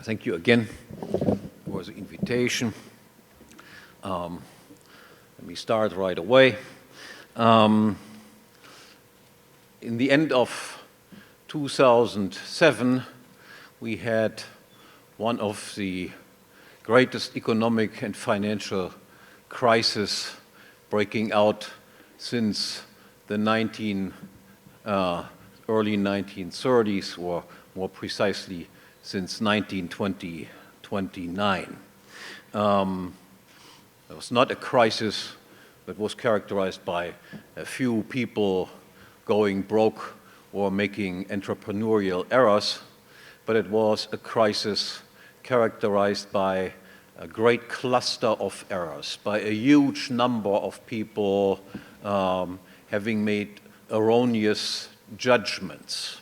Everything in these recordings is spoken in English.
Thank you again for the invitation. Let me start right away. In the end of 2007, we had one of the greatest economic and financial crises breaking out since the early 1930s, or more precisely, since 1929. It was not a crisis that was characterized by a few people going broke or making entrepreneurial errors, but it was a crisis characterized by a great cluster of errors, by a huge number of people having made erroneous judgments.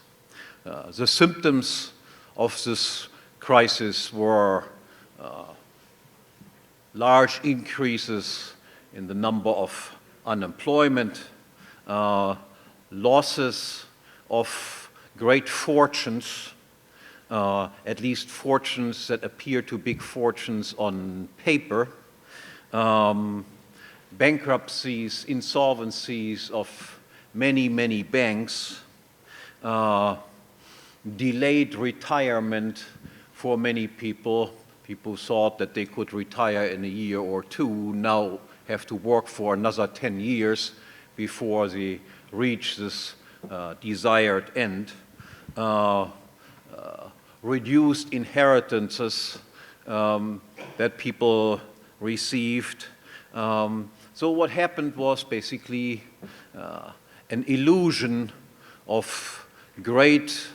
The symptoms of this crisis were large increases in the number of unemployment, losses of great fortunes, at least fortunes that appear to be big fortunes on paper, bankruptcies, insolvencies of many, many banks, delayed retirement for many people. People thought that they could retire in a year or two, now have to work for another 10 years before they reach this desired end. Reduced inheritances that people received. So what happened was basically an illusion of great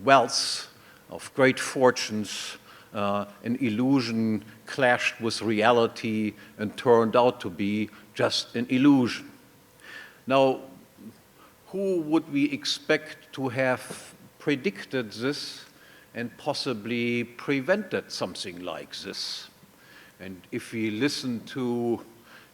wealth, of great fortunes. An illusion clashed with reality and turned out to be just an illusion. Now, who would we expect to have predicted this and possibly prevented something like this? And if we listen to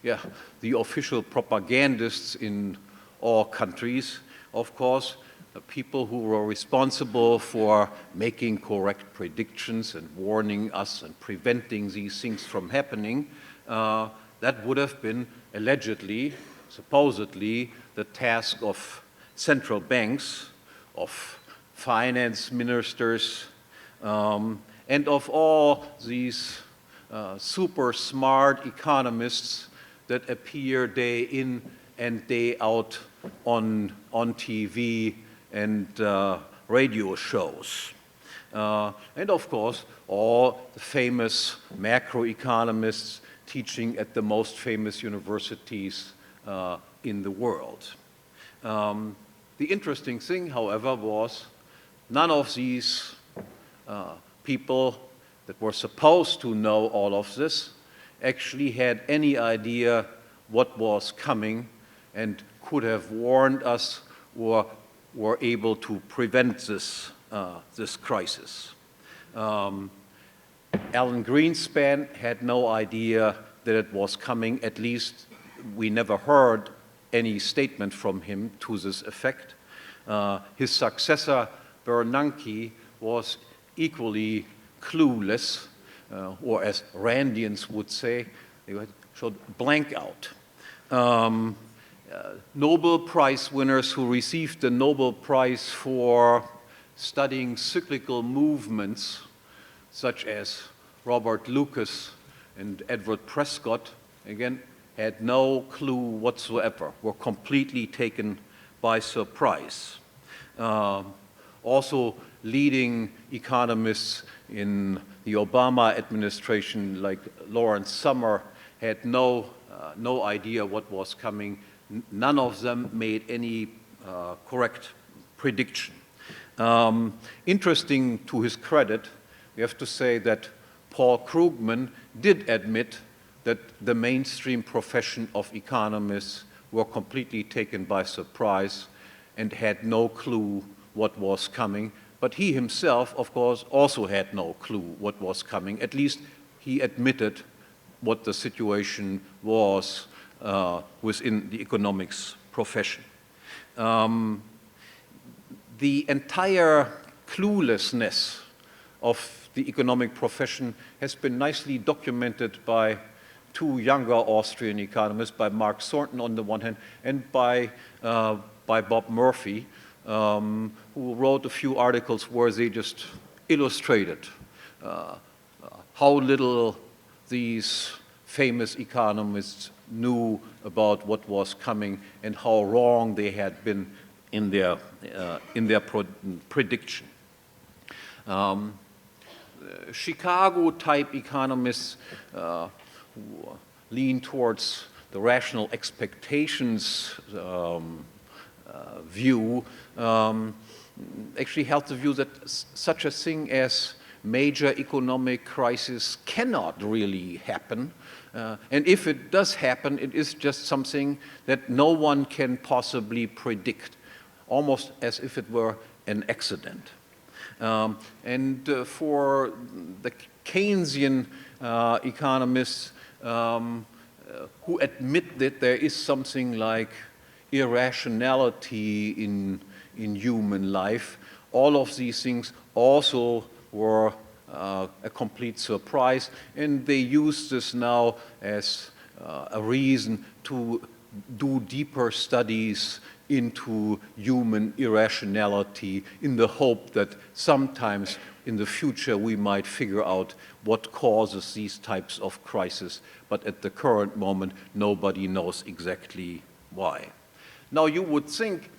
the official propagandists in all countries, of course, the people who were responsible for making correct predictions and warning us and preventing these things from happening, that would have been allegedly, supposedly, the task of central banks, of finance ministers, and of all these super smart economists that appear day in and day out on TV and radio shows. And of course, all the famous macroeconomists teaching at the most famous universities in the world. The interesting thing, however, was none of these people that were supposed to know all of this actually had any idea what was coming and could have warned us or were able to prevent this, this crisis. Alan Greenspan had no idea that it was coming. At least we never heard any statement from him to this effect. His successor, Bernanke, was equally clueless, or as Randians would say, they showed blank out. Nobel Prize winners who received the Nobel Prize for studying cyclical movements, such as Robert Lucas and Edward Prescott, again, had no clue whatsoever, were completely taken by surprise. Also, leading economists in the Obama administration, like Lawrence Summer, had no idea what was coming. None of them made any correct prediction. Interesting to his credit, we have to say that Paul Krugman did admit that the mainstream profession of economists were completely taken by surprise and had no clue what was coming. But he himself, of course, also had no clue what was coming. At least he admitted what the situation was within the economics profession. The entire cluelessness of the economic profession has been nicely documented by two younger Austrian economists, by Mark Thornton on the one hand, and by Bob Murphy, who wrote a few articles where they just illustrated how little these famous economists knew about what was coming and how wrong they had been in their prediction. Chicago-type economists who lean towards the rational expectations view actually held the view that such a thing as major economic crisis cannot really happen. And if it does happen, it is just something that no one can possibly predict, almost as if it were an accident. For the Keynesian economists who admit that there is something like irrationality in human life, all of these things also were a complete surprise, and they use this now as a reason to do deeper studies into human irrationality in the hope that sometimes in the future we might figure out what causes these types of crises, but at the current moment nobody knows exactly why. Now you would think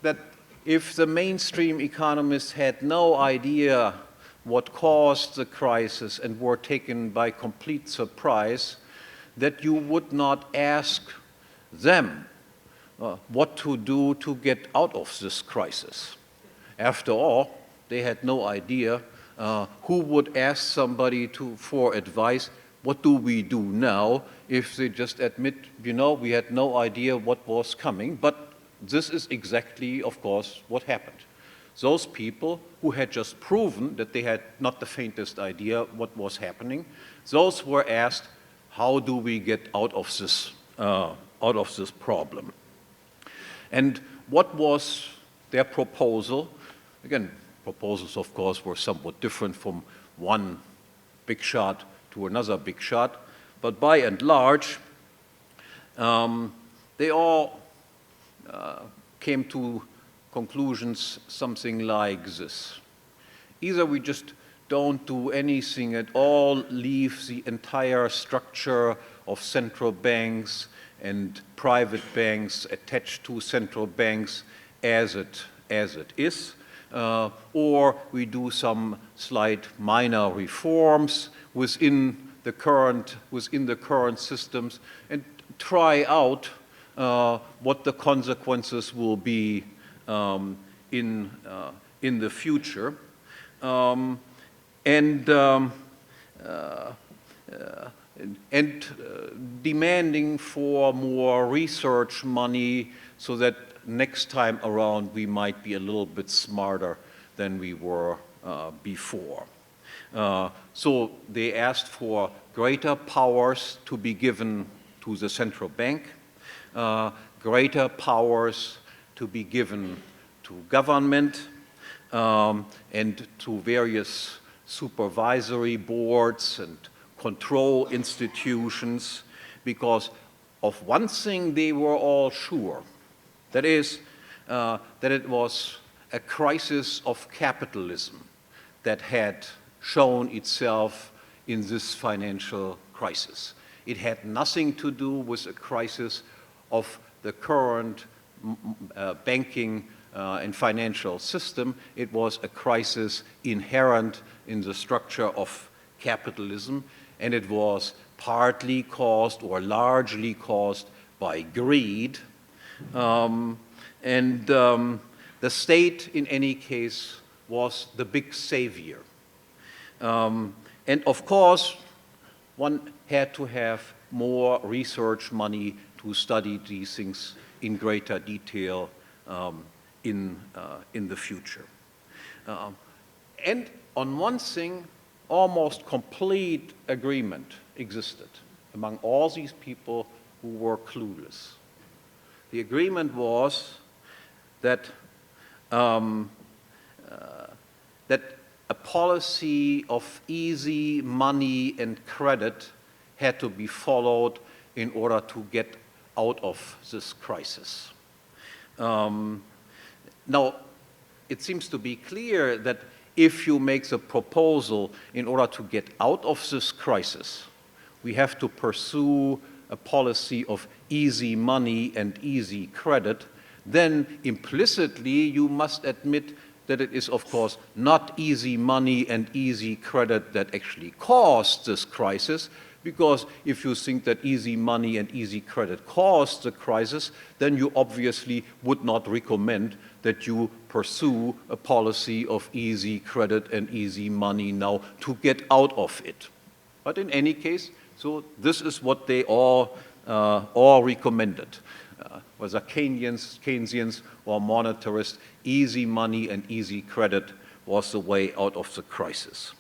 that if the mainstream economists had no idea what caused the crisis and were taken by complete surprise, that you would not ask them what to do to get out of this crisis. After all, they had no idea. Who would ask somebody for advice? What do we do now? If they just admit, you know, we had no idea what was coming. But this is exactly, of course, what happened. Those people who had just proven that they had not the faintest idea what was happening, those were asked, how do we get out of this problem? And what was their proposal? Again, proposals, of course, were somewhat different from one big shot to another big shot, but by and large, they all came to conclusions something like this. Either we just don't do anything at all, leave the entire structure of central banks and private banks attached to central banks as it is, or we do some slight minor reforms within the current systems and try out what the consequences will be in the future, and demanding for more research money so that next time around we might be a little bit smarter than we were before. So they asked for greater powers to be given to the central bank, greater powers to be given to government and to various supervisory boards and control institutions, because of one thing they were all sure, that is, that it was a crisis of capitalism that had shown itself in this financial crisis. It had nothing to do with a crisis of the current banking and financial system. It was a crisis inherent in the structure of capitalism, and it was partly caused or largely caused by greed. The state, in any case, was the big savior. And of course, one had to have more research money to study these things in greater detail in the future. And on one thing, almost complete agreement existed among all these people who were clueless. The agreement was that that a policy of easy money and credit had to be followed in order to get out of this crisis. Now, it seems to be clear that if you make the proposal in order to get out of this crisis, we have to pursue a policy of easy money and easy credit, then implicitly you must admit that it is, of course, not easy money and easy credit that actually caused this crisis, because if you think that easy money and easy credit caused the crisis, then you obviously would not recommend that you pursue a policy of easy credit and easy money now to get out of it. But in any case, so this is what they all recommended. Whether Keynesians or monetarists, easy money and easy credit was the way out of the crisis.